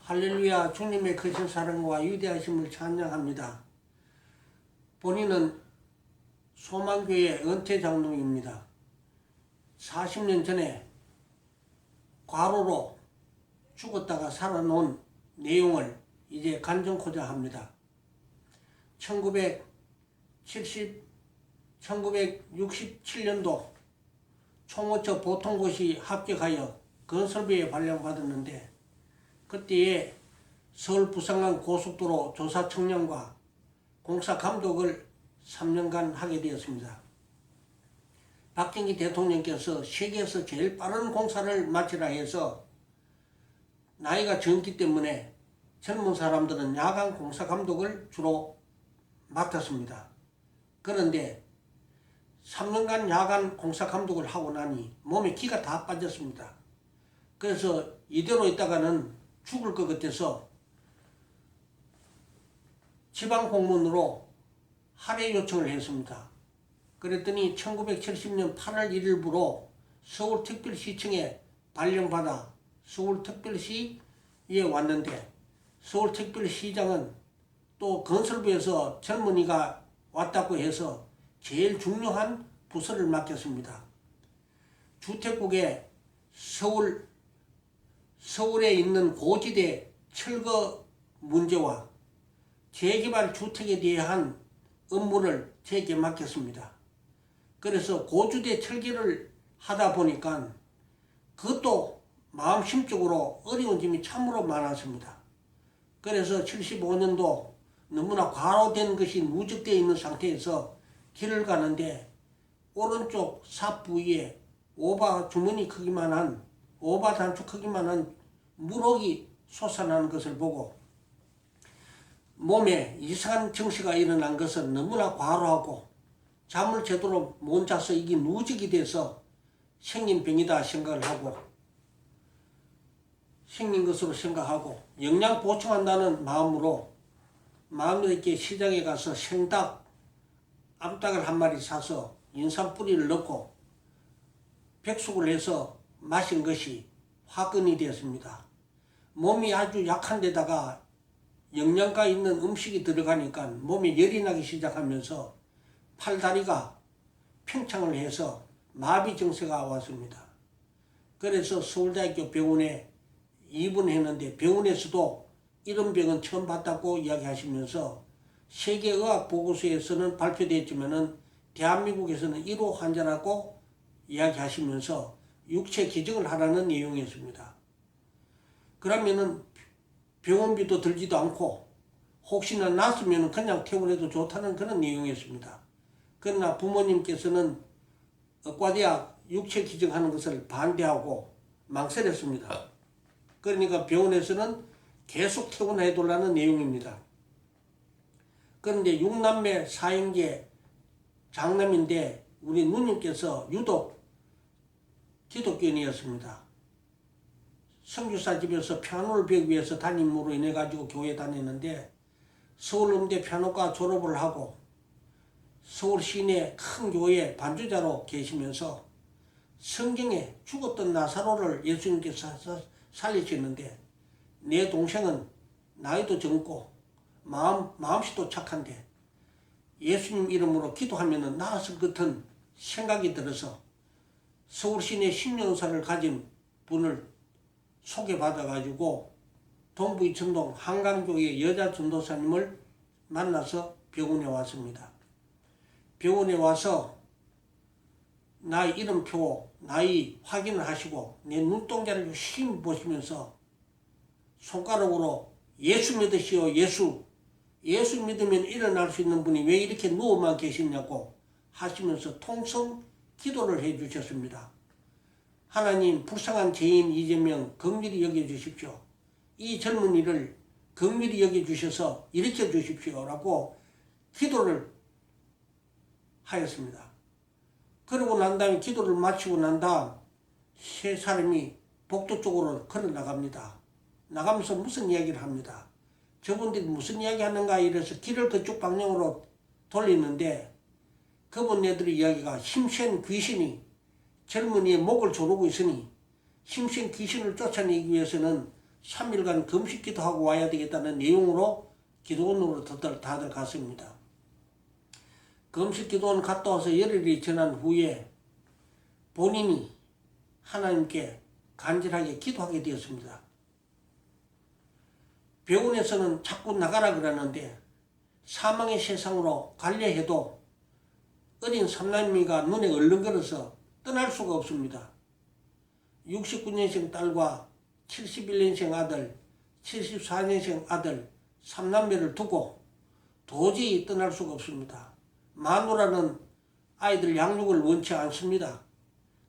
할렐루야. 주님의 크신 사랑과 위대하심을 찬양합니다. 본인은 소망교회 은퇴장로입니다. 40년 전에 과로로 죽었다가 살아놓은 내용을 이제 간증코자 합니다. 1967년도 총어처 보통고시 합격하여 건설부에 발령받았는데, 그때에 서울 부산간 고속도로 조사 청량과 공사 감독을 3년간 하게 되었습니다. 박정희 대통령께서 세계에서 제일 빠른 공사를 마치라 해서 나이가 젊기 때문에 젊은 사람들은 야간 공사 감독을 주로 맡았습니다. 그런데 3년간 야간 공사 감독을 하고 나니 몸에 기가 다 빠졌습니다. 그래서 이대로 있다가는 죽을 것 같아서 지방 공무원으로 할애 요청을 했습니다. 그랬더니 1970년 8월 1일부로 서울특별시청에 발령받아 서울특별시에 왔는데, 서울특별시장은 또 건설부에서 젊은이가 왔다고 해서 제일 중요한 부서를 맡겼습니다. 주택국에 서울에 있는 고지대 철거 문제와 재개발 주택에 대한 업무를 제게 맡겼습니다. 그래서 고주대 철거를 하다 보니까 그것도 마음심적으로 어려운 점이 참으로 많았습니다. 그래서 75년도 너무나 과로된 것이 누적되어 있는 상태에서 길을 가는데 오른쪽 삽 부위에 오바 주머니 크기만한, 오바 단추 크기만한 물혹이 솟아나는 것을 보고 몸에 이상한 증세가 일어난 것은 너무나 과로하고 잠을 제대로 못 자서 이게 누적이 돼서 생긴 병이다 생긴 것으로 생각하고 영양 보충한다는 마음으로 마음에 있게 시장에 가서 생닭, 암탉을 한 마리 사서 인삼 뿌리를 넣고 백숙을 해서 마신 것이 화근이 되었습니다. 몸이 아주 약한 데다가 영양가 있는 음식이 들어가니까 몸에 열이 나기 시작하면서 팔다리가 팽창을 해서 마비 증세가 왔습니다. 그래서 서울대학교 병원에 입원했는데 병원에서도 이런 병은 처음 봤다고 이야기하시면서 세계의학보고서에서는 발표됐지만은 대한민국에서는 1호 환자라고 이야기하시면서 육체 기증을 하라는 내용이었습니다. 그러면은 병원비도 들지도 않고 혹시나 났으면 그냥 퇴원해도 좋다는 그런 내용이었습니다. 그러나 부모님께서는 의과대학 육체 기증하는 것을 반대하고 망설였습니다. 그러니까 병원에서는 계속 퇴원해달라는 내용입니다. 그런데 6남매 4형제 장남인데 우리 누님께서 유독 기독교인이었습니다. 선교사 집에서 피아노를 배우기 위해서 담임으로 인해 가지고 교회 다녔는데 서울음대 피아노과 졸업을 하고 서울 시내 큰 교회 반주자로 계시면서 성경에 죽었던 나사로를 예수님께서 살리시는데, 내 동생은 나이도 젊고 마음씨도 착한데 예수님 이름으로 기도하면 나았을 것 같은 생각이 들어서 서울 시내 신령사를 가진 분을 소개받아가지고 동부 이천동 한강교회 여자 전도사님을 만나서 병원에 왔습니다. 병원에 와서 나의 이름표, 나이 확인을 하시고 내 눈동자를 열심히 보시면서 손가락으로 예수 믿으시오, 예수 믿으면 일어날 수 있는 분이 왜 이렇게 누워만 계시냐고 하시면서 통성 기도를 해 주셨습니다. 하나님, 불쌍한 죄인 이재명 긍휼히 여겨주십시오. 이 젊은이를 긍휼히 여겨주셔서 일으켜 주십시오 라고 기도를 하였습니다. 그러고 난 다음에 기도를 마치고 난 다음 세 사람이 복도 쪽으로 걸어 나갑니다. 나가면서 무슨 이야기를 합니다. 저분들이 무슨 이야기 하는가 이래서 길을 그쪽 방향으로 돌리는데 그분네들의 이야기가 힘센 귀신이 젊은이의 목을 조르고 있으니 힘센 귀신을 쫓아내기 위해서는 3일간 금식 기도하고 와야 되겠다는 내용으로 기도원으로 다들 갔습니다. 금식 기도원 갔다 와서 열흘이 지난 후에 본인이 하나님께 간절하게 기도하게 되었습니다. 병원에서는 자꾸 나가라 그러는데 사망의 세상으로 가려 해도 어린 삼남이가 눈에 얼른거려서 떠날 수가 없습니다. 69년생 딸과 71년생 아들, 74년생 아들, 3남매를 두고 도저히 떠날 수가 없습니다. 마누라는 아이들 양육을 원치 않습니다.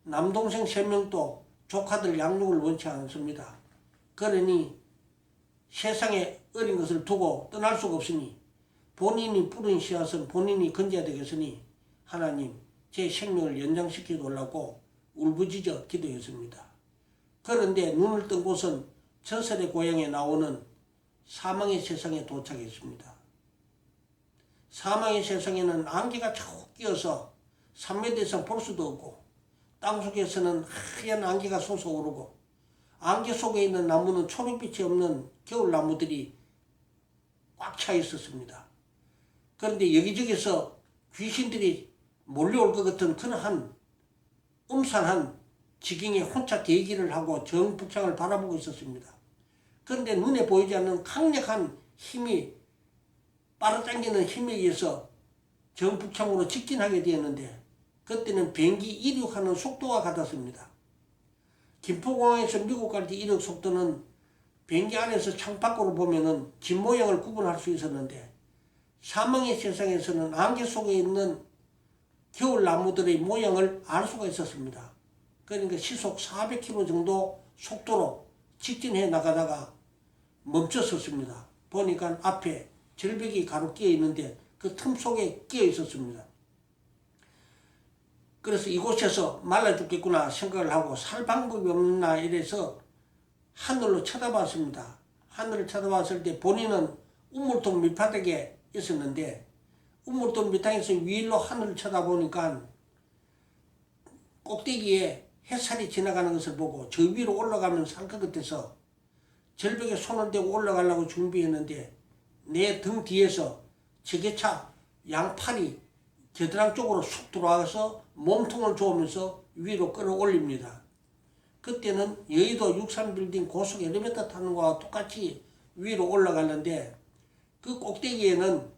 남동생 3명도 조카들 양육을 원치 않습니다. 그러니 세상에 어린 것을 두고 떠날 수가 없으니 본인이 뿌린 씨앗은 본인이 건져야 되겠으니 하나님 제 생명을 연장시켜 달라고 울부짖어 기도했습니다. 그런데 눈을 뜬 곳은 전설의 고향에 나오는 사망의 세상에 도착했습니다. 사망의 세상에는 안개가 쭉 끼어서 3m 이상 볼 수도 없고 땅속에서는 하얀 안개가 솟아오르고 안개 속에 있는 나무는 초록빛이 없는 겨울나무들이 꽉 차 있었습니다. 그런데 여기저기서 귀신들이 몰려올 것 같은 그러한 음산한 지경에 혼자 대기를 하고 정북창을 바라보고 있었습니다. 그런데 눈에 보이지 않는 강력한 힘이 빨아당기는 힘에 의해서 정북창으로 직진하게 되었는데 그때는 비행기 이륙하는 속도와 같았습니다. 김포공항에서 미국 갈 때 이륙 속도는 비행기 안에서 창밖으로 보면은 집 모양을 구분할 수 있었는데 사망의 세상에서는 안개 속에 있는 겨울나무들의 모양을 알 수가 있었습니다. 그러니까 시속 400km 정도 속도로 직진해 나가다가 멈췄었습니다. 보니까 앞에 절벽이 가로 끼어 있는데 그 틈 속에 끼어 있었습니다. 그래서 이곳에서 말라 죽겠구나 생각을 하고 살 방법이 없나 이래서 하늘로 쳐다봤습니다. 하늘을 쳐다봤을 때 본인은 우물통 밑바닥에 있었는데 우물통 밑에서 위로 하늘을 쳐다보니까 꼭대기에 햇살이 지나가는 것을 보고 저 위로 올라가면 살 것 같아서 절벽에 손을 대고 올라가려고 준비했는데 내 등 뒤에서 지게차 양팔이 겨드랑 쪽으로 쑥 들어와서 몸통을 조으면서 위로 끌어올립니다. 그때는 여의도 63빌딩 고속 엘리베이터 타는 거와 똑같이 위로 올라가는데 그 꼭대기에는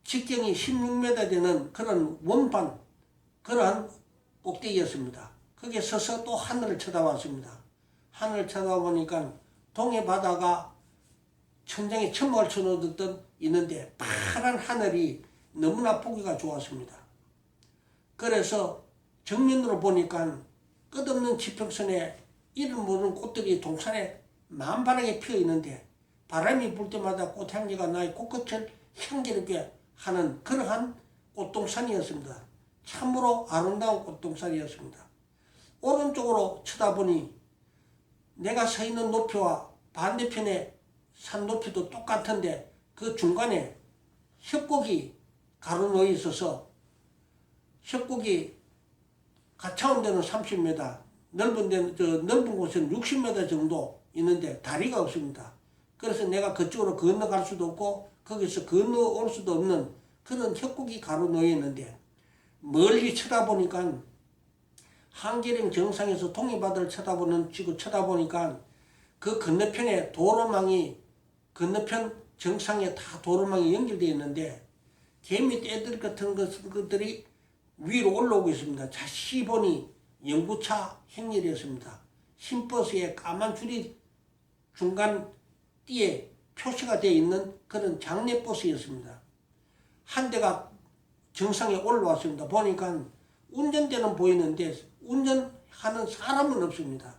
직경이 16m 되는 그런 원반 그러한 꼭대기였습니다. 거기에 서서 또 하늘을 쳐다봤습니다. 하늘을 쳐다보니까 동해 바다가 천장에 천막을 쳐놓듯 있는데 파란 하늘이 너무나 보기가 좋았습니다. 그래서 정면으로 보니까 끝없는 지평선에 이름 모르는 꽃들이 동산에 만발하게 피어 있는데 바람이 불 때마다 꽃향기가 나의 꽃끝을 향기롭게 하는 그러한 꽃동산이었습니다. 참으로 아름다운 꽃동산이었습니다. 오른쪽으로 쳐다보니 내가 서 있는 높이와 반대편의 산 높이도 똑같은데 그 중간에 협곡이 가로놓여 있어서 협곡이 가까운 데는 30m, 넓은 곳은 60m 정도 있는데 다리가 없습니다. 그래서 내가 그쪽으로 건너갈 수도 없고 거기서 건너올 수도 없는 그런 협곡이 가로놓여 있는데 멀리 쳐다보니까 한계령 정상에서 동해바다를 쳐다보니까 그 건너편에 도로망이 건너편 정상에 다 도로망이 연결되어 있는데 개미 떼들 같은 것들이 위로 올라오고 있습니다. 자세히 보니 연구차 행렬이었습니다. 흰버스에 까만 줄이 중간 띠에 표시가 되어 있는 그런 장례버스였습니다. 한 대가 정상에 올라왔습니다. 보니까 운전대는 보이는데 운전하는 사람은 없습니다.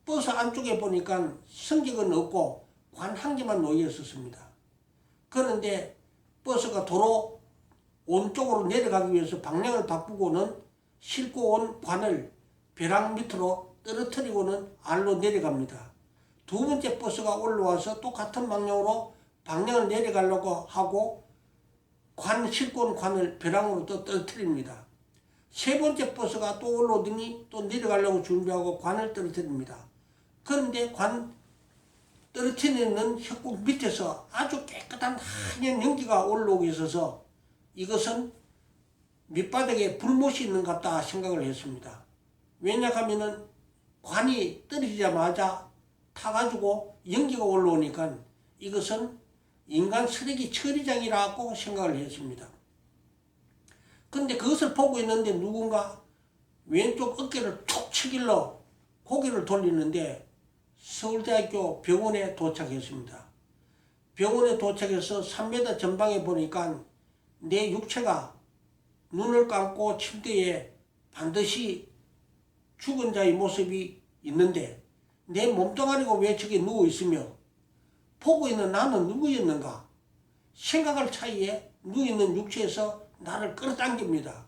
버스 안쪽에 보니까 승객은 없고 관 한 개만 놓여 있었습니다. 그런데 버스가 도로 오른쪽으로 내려가기 위해서 방향을 바꾸고는 싣고 온 관을 벼랑 밑으로 떨어뜨리고는 알로 내려갑니다. 두 번째 버스가 올라와서 똑같은 방향으로 방향을 내려가려고 하고 싣고 온 관을 벼랑으로 또 떨어뜨립니다. 세 번째 버스가 또 올라오더니 또 내려가려고 준비하고 관을 떨어뜨립니다. 그런데 관 떨어뜨리는 혈관 밑에서 아주 깨끗한 하얀 연기가 올라오고 있어서 이것은 밑바닥에 불못이 있는 것 같다 생각을 했습니다. 왜냐하면은 관이 떨어지자마자 타가지고 연기가 올라오니까 이것은 인간 쓰레기 처리장이라고 생각을 했습니다. 근데 그것을 보고 있는데 누군가 왼쪽 어깨를 툭 치길러 고개를 돌리는데 서울대학교 병원에 도착했습니다. 병원에 도착해서 3m 전방에 보니까 내 육체가 눈을 감고 침대에 반드시 죽은 자의 모습이 있는데 내 몸뚱아리가 왜 저기 누워있으며 보고 있는 나는 누구였는가 생각할 차이에 누워있는 육체에서 나를 끌어당깁니다.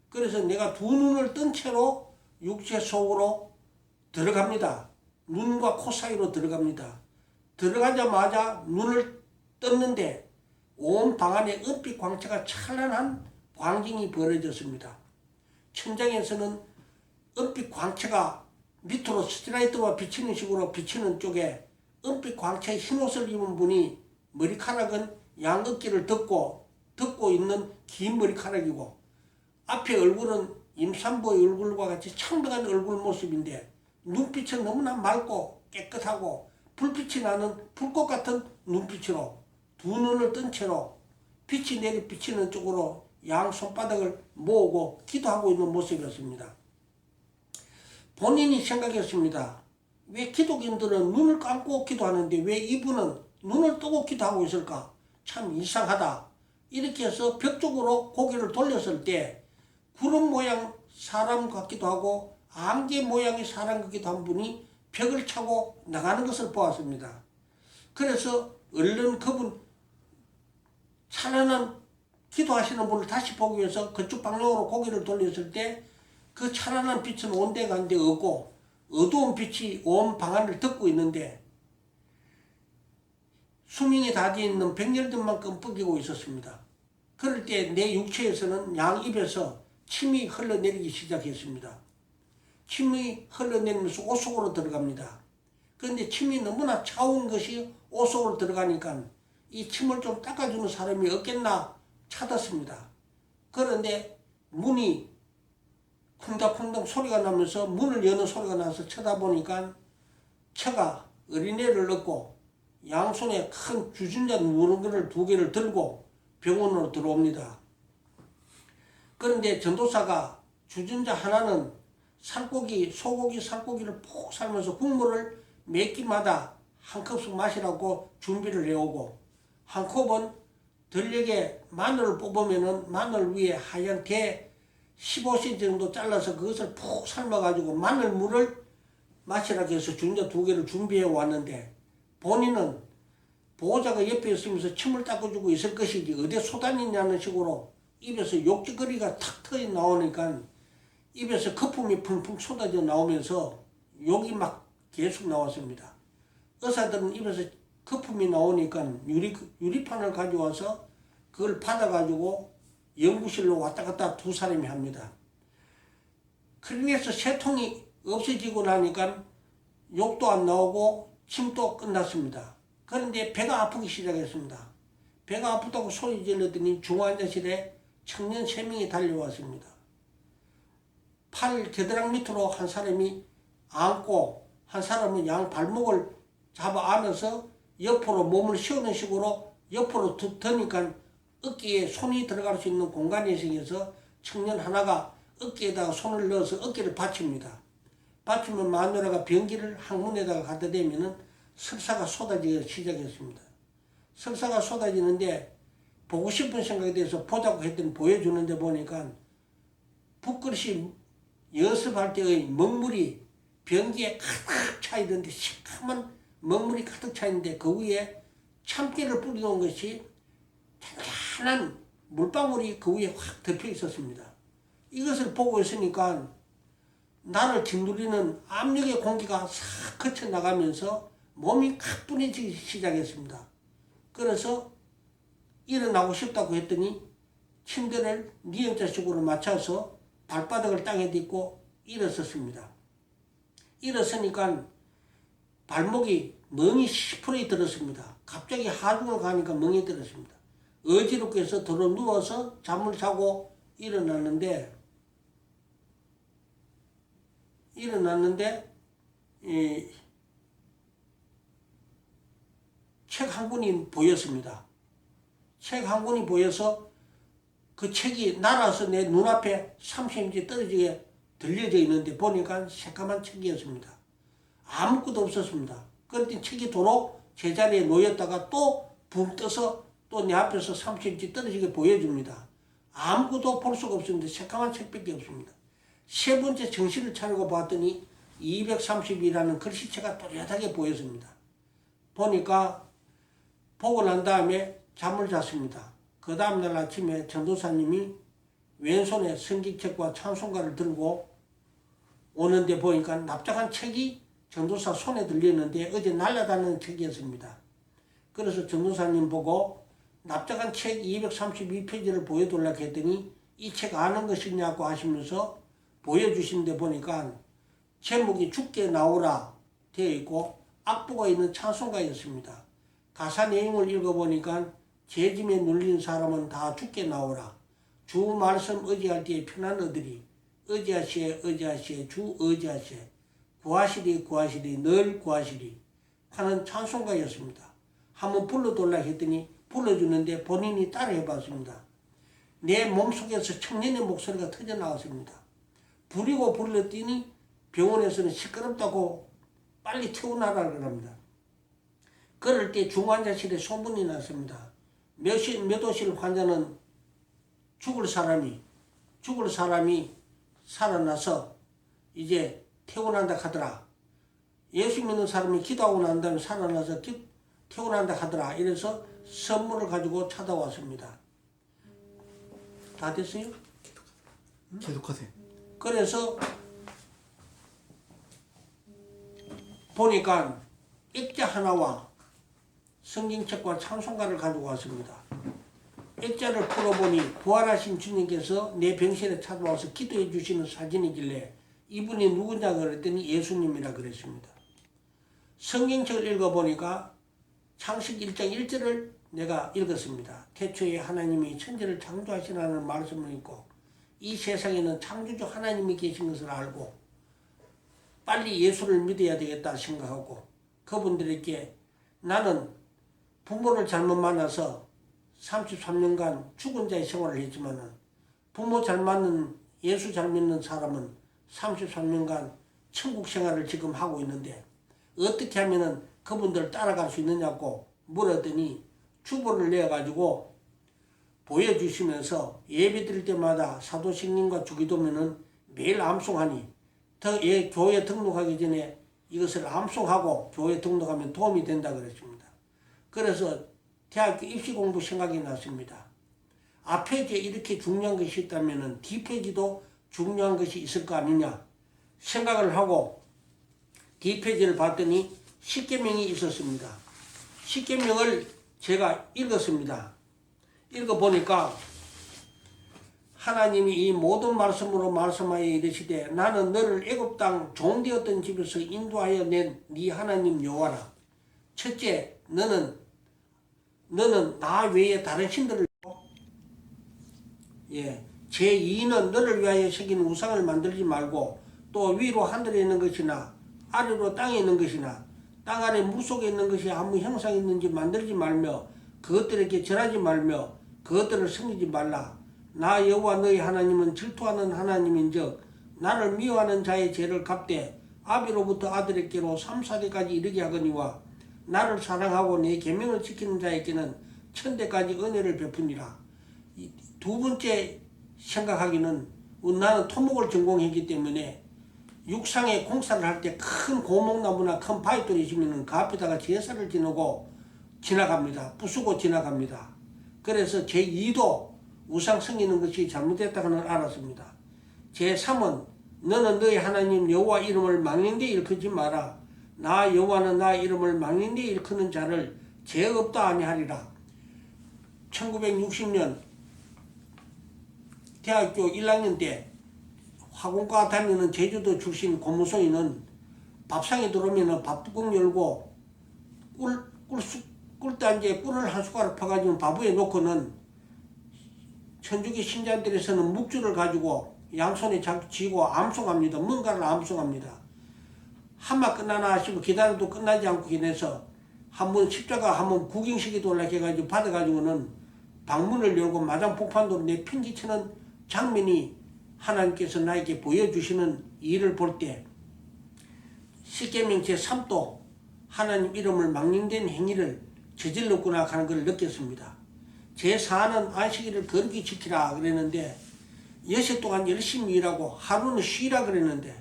그래서 내가 두 눈을 뜬 채로 육체 속으로 들어갑니다. 눈과 코 사이로 들어갑니다. 들어가자마자 눈을 떴는데 온 방 안에 은빛 광채가 찬란한 광경이 벌어졌습니다. 천장에서는 은빛 광채가 밑으로 스트라이트와 비치는 식으로 비치는 쪽에 은빛 광채 흰옷을 입은 분이 머리카락은 양극기를 덮고 있는 긴 머리카락이고 앞에 얼굴은 임산부의 얼굴과 같이 창백한 얼굴 모습인데 눈빛은 너무나 맑고 깨끗하고 불빛이 나는 불꽃 같은 눈빛으로 두 눈을 뜬 채로 빛이 내리 비치는 쪽으로 양 손바닥을 모으고 기도하고 있는 모습이었습니다. 본인이 생각했습니다. 왜 기독인들은 눈을 감고 기도하는데 왜 이분은 눈을 뜨고 기도하고 있을까? 참 이상하다. 이렇게 해서 벽 쪽으로 고개를 돌렸을 때 구름 모양 사람 같기도 하고 안개 모양의 사람 같기도 한 분이 벽을 차고 나가는 것을 보았습니다. 그래서 얼른 그분 찬란한 기도하시는 분을 다시 보기 위해서 그쪽 방향으로 고개를 돌렸을 때 그 찬란한 빛은 온데간데 없고 어두운 빛이 온 방안을 덮고 있는데 수명이 다 되어 있는 백열등만큼 뻐기고 있었습니다. 그럴 때 내 육체에서는 양 입에서 침이 흘러내리기 시작했습니다. 침이 흘러내리면서 옷 속으로 들어갑니다. 그런데 침이 너무나 차운 것이 옷 속으로 들어가니까 이 침을 좀 닦아주는 사람이 없겠나 찾았습니다. 그런데 문이 쿵닥쿵닥 소리가 나면서 문을 여는 소리가 나서 쳐다보니까 처가 어린애를 넣고 양손에 큰 주전자 무언가를 2개를 들고 병원으로 들어옵니다. 그런데 전도사가 주전자 하나는 살코기, 소고기 살코기를 푹 삶아서 국물을 몇 끼마다 한 컵씩 마시라고 준비를 해오고 한 컵은 들녘에 마늘을 뽑으면은 마늘 위에 하얀 게 15cm 정도 잘라서 그것을 푹 삶아가지고 마늘물을 마시라고 해서 주전자 2개를 준비해 왔는데 본인은 보호자가 옆에 있으면서 침을 닦아주고 있을 것이지 어디 쏟아내냐는 식으로 입에서 욕짓거리가 탁 터져 나오니까 입에서 거품이 풍풍 쏟아져 나오면서 욕이 막 계속 나왔습니다. 의사들은 입에서 거품이 나오니까 유리판을 가져와서 그걸 받아가지고 연구실로 왔다 갔다 2사람이 합니다. 클리닉에서 3통이 없어지고 나니까 욕도 안 나오고 침도 끝났습니다. 그런데 배가 아프기 시작했습니다. 배가 아프다고 소리 질렀더니 중환자실에 청년 3명이 달려왔습니다. 팔 겨드랑 밑으로 한 사람이 안고 한 사람은 양 발목을 잡아 안아서 옆으로 몸을 씌우는 식으로 옆으로 드니까 어깨에 손이 들어갈 수 있는 공간이 생겨서 청년 하나가 어깨에다가 손을 넣어서 어깨를 받칩니다. 받치면 마누라가 변기를 항문에다가 갖다 대면은 설사가 쏟아지기 시작했습니다. 설사가 쏟아지는데 보고 싶은 생각에 대해서 보자고 했더니 보여주는데 보니까 붓그릇이 연습할 때의 먹물이 변기에 가득 차 있는데 시커먼 먹물이 가득 차 있는데 그 위에 참깨를 뿌려놓은 것이 잔잔한 물방울이 그 위에 확 덮여 있었습니다. 이것을 보고 있으니까 나를 짓누르는 압력의 공기가 싹 거쳐 나가면서 몸이 가뿐해지기 시작했습니다. 그래서 일어나고 싶다고 했더니 침대를 니은자식으로 맞춰서 발바닥을 땅에 딛고 일어섰습니다. 일어서니까 발목이 멍이 시퍼리 들었습니다. 갑자기 하중을 가니까 멍이 들었습니다. 어지럽게 해서 들어 누워서 잠을 자고 일어났는데 책 한 권이 보였습니다. 책 한 권이 보여서 그 책이 날아서 내 눈앞에 30cm 떨어지게 들려져 있는데 보니까 새까만 책이었습니다. 아무것도 없었습니다. 그런데 책이 도로 제자리에 놓였다가 또 붕 떠서 또 내 앞에서 30cm 떨어지게 보여줍니다. 아무것도 볼 수가 없습니다. 새까만 책밖에 없습니다. 세 번째 정신을 차리고 봤더니 230이라는 글씨체가 또렷하게 보였습니다. 보니까 보고 난 다음에 잠을 잤습니다. 그 다음날 아침에 전도사님이 왼손에 성경책과 찬송가를 들고 오는데 보니까 납작한 책이 전도사 손에 들렸는데 어제 날아다니는 책이었습니다. 그래서 전도사님 보고 납작한 책 232페이지를 보여달라고 했더니 이 책 아는 것이냐고 하시면서 보여주시는데 보니까 제목이 죽게 나오라 되어 있고 악보가 있는 찬송가였습니다. 가사 내용을 읽어보니까 죄짐에 눌린 사람은 다 죽게 나오라. 주 말씀 의지할 때에 편안 얻으리. 의지하시에 의지하시에 주 의지하시에 구하시리 구하시리 늘 구하시리 하는 찬송가였습니다. 한번 불러달라 했더니 불러주는데 본인이 따라 해봤습니다. 내 몸속에서 청년의 목소리가 터져나왔습니다. 부리고 불렀더니 병원에서는 시끄럽다고 빨리 퇴원하라고 합니다. 그럴 때 중환자실에 소문이 났습니다. 몇 호실 환자는 죽을 사람이 살아나서 이제 퇴원한다 하더라. 예수 믿는 사람이 기도하고 난 다음에 살아나서 퇴원한다 하더라. 이래서 선물을 가지고 찾아왔습니다. 다 됐어요? 계속하세요. 그래서 보니까 액자 하나와 성경책과 찬송가를 가지고 왔습니다. 액자를 풀어보니 부활하신 주님께서 내 병실에 찾아와서 기도해 주시는 사진이길래 이분이 누구냐 그랬더니 예수님이라 그랬습니다. 성경책을 읽어보니까 창세기 1장 1절을 내가 읽었습니다. 태초에 하나님이 천지를 창조하시라는 말씀을 읽고 이 세상에는 창조주 하나님이 계신 것을 알고 빨리 예수를 믿어야 되겠다 생각하고 그분들에게 나는 부모를 잘못 만나서 33년간 죽은 자의 생활을 했지만 부모 잘 맞는 예수 잘 믿는 사람은 33년간 천국 생활을 지금 하고 있는데 어떻게 하면 그분들 따라갈 수 있느냐고 물었더니 주보를 내어가지고 보여주시면서 예배 드릴 때마다 사도신경과 주기도면은 매일 암송하니 교회 등록하기 전에 이것을 암송하고 교회 등록하면 도움이 된다 그랬습니다. 그래서 대학교 입시 공부 생각이 났습니다. 앞페이지에 이렇게 중요한 것이 있다면 뒷페이지도 중요한 것이 있을 거 아니냐 생각을 하고 뒷페이지를 봤더니 십계명이 있었습니다. 십계명을 제가 읽었습니다. 읽어보니까 하나님이 이 모든 말씀으로 말씀하여 이르시되 나는 너를 애굽 땅 종되었던 집에서 인도하여 낸 네 하나님 여호와라. 첫째, 너는 나 외에 다른 신들을 제2는 너를 위하여 새긴 우상을 만들지 말고 또 위로 하늘에 있는 것이나 아래로 땅에 있는 것이나 땅 아래 물속에 있는 것이 아무 형상이 있는지 만들지 말며 그것들에게 절하지 말며 그것들을 섬기지 말라. 나 여호와 너희 하나님은 질투하는 하나님인즉 나를 미워하는 자의 죄를 갚되 아비로부터 아들에게로 3, 4대까지 이르게 하거니와 나를 사랑하고 내 계명을 지키는 자에게는 천대까지 은혜를 베푸니라. 두 번째 생각하기는 나는 토목을 전공했기 때문에 육상에 공사를 할 때 큰 고목나무나 큰 바위돌이 있으면 그 앞에다가 제사를 지내고 지나갑니다. 부수고 지나갑니다. 그래서 제2도 우상 섬기는 것이 잘못됐다고는 알았습니다. 제3은 너는 너희 하나님 여호와 이름을 망령되이 일컫지 마라. 나 여호와는 나 이름을 망령되이 일컫는 자를 죄 없다 아니하리라. 1960년 대학교 1학년 때 화공과 다니는 제주도 출신 고무소인은 밥상에 들어오면 밥뚜껑 열고 꿀때 이제 꿀을 한 숟가락 퍼가지고 밥위에 놓고는 천주교 신자들에서는 묵주를 가지고 양손에 쥐고 암송합니다. 뭔가를 암송합니다. 한마 끝나나 하시고 기다려도 끝나지 않고 지내서 한번 십자가 한번 구경시키도 올라 해가지고 받아가지고는 방문을 열고 마당 폭판도로 내팽개치는 장면이 하나님께서 나에게 보여주시는 일을 볼 때 십계명 제3도 하나님 이름을 망령된 행위를 저질렀구나 하는 걸 느꼈습니다. 제4는 안식일을 거룩히 지키라 그랬는데 6시 동안 열심히 일하고 하루는 쉬라 그랬는데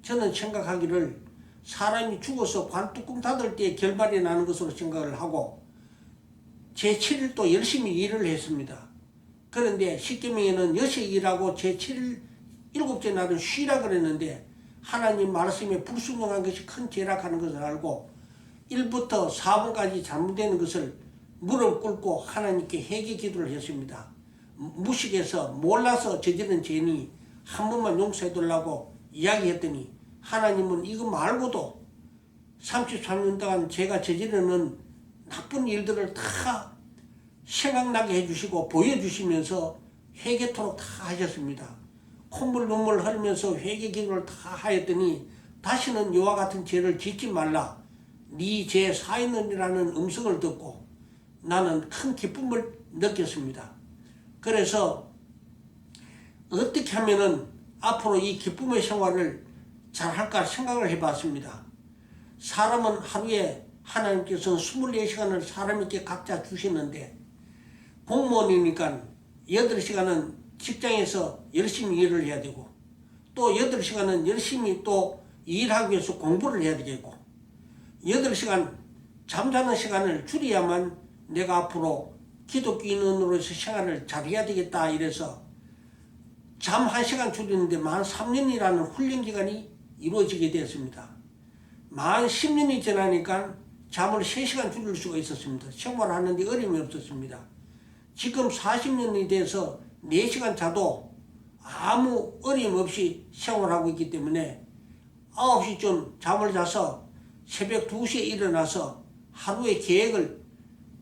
저는 생각하기를 사람이 죽어서 관뚜껑 닫을 때 결말이 나는 것으로 생각을 하고 제7일도 열심히 일을 했습니다. 그런데 십계명에는 6시 일하고 제7일 7째 날은 쉬라 그랬는데 하나님 말씀에 불순종한 것이 큰 죄락하는 것을 알고 1부터 4번까지 잘못되는 것을 무릎 꿇고 하나님께 회개 기도를 했습니다. 무식해서 몰라서 저지른 죄니 한 번만 용서해 달라고 이야기했더니 하나님은 이거 말고도 33년 동안 제가 저지르는 나쁜 일들을 다 생각나게 해주시고 보여주시면서 회개토록 다 하셨습니다. 콧물 눈물 흘리면서 회개 기도를 다 하였더니 다시는 이와 같은 죄를 짓지 말라. 네 죄 사했느니라는 음성을 듣고 나는 큰 기쁨을 느꼈습니다. 그래서 어떻게 하면은 앞으로 이 기쁨의 생활을 잘 할까 생각을 해봤습니다. 사람은 하루에 하나님께서는 24시간을 사람에게 각자 주시는데 공무원이니까 8시간은 직장에서 열심히 일을 해야 되고 또 8시간은 열심히 또 일하기 위해서 공부를 해야 되겠고 8시간 잠자는 시간을 줄여야만 내가 앞으로 기독교인으로서 생활을 잘해야 되겠다 이래서 잠 1시간 줄이는데 만 3년이라는 훈련기간이 이루어지게 되었습니다. 만 10년이 지나니까 잠을 3시간 줄일 수가 있었습니다. 생활하는데 어려움이 없었습니다. 지금 40년이 돼서 4시간 자도 아무 어려움 없이 생활하고 있기 때문에 9시쯤 잠을 자서 새벽 2시에 일어나서 하루의 계획을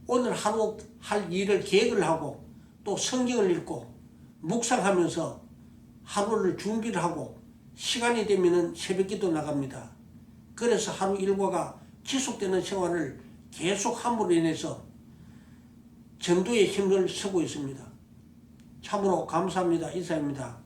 오늘 하루 할 일을 계획을 하고 또 성경을 읽고 묵상하면서 하루를 준비를 하고 시간이 되면은 새벽기도 나갑니다. 그래서 하루 일과가 지속되는 생활을 계속 함으로 인해서 전도의 힘을 쓰고 있습니다. 참으로 감사합니다. 이사입니다.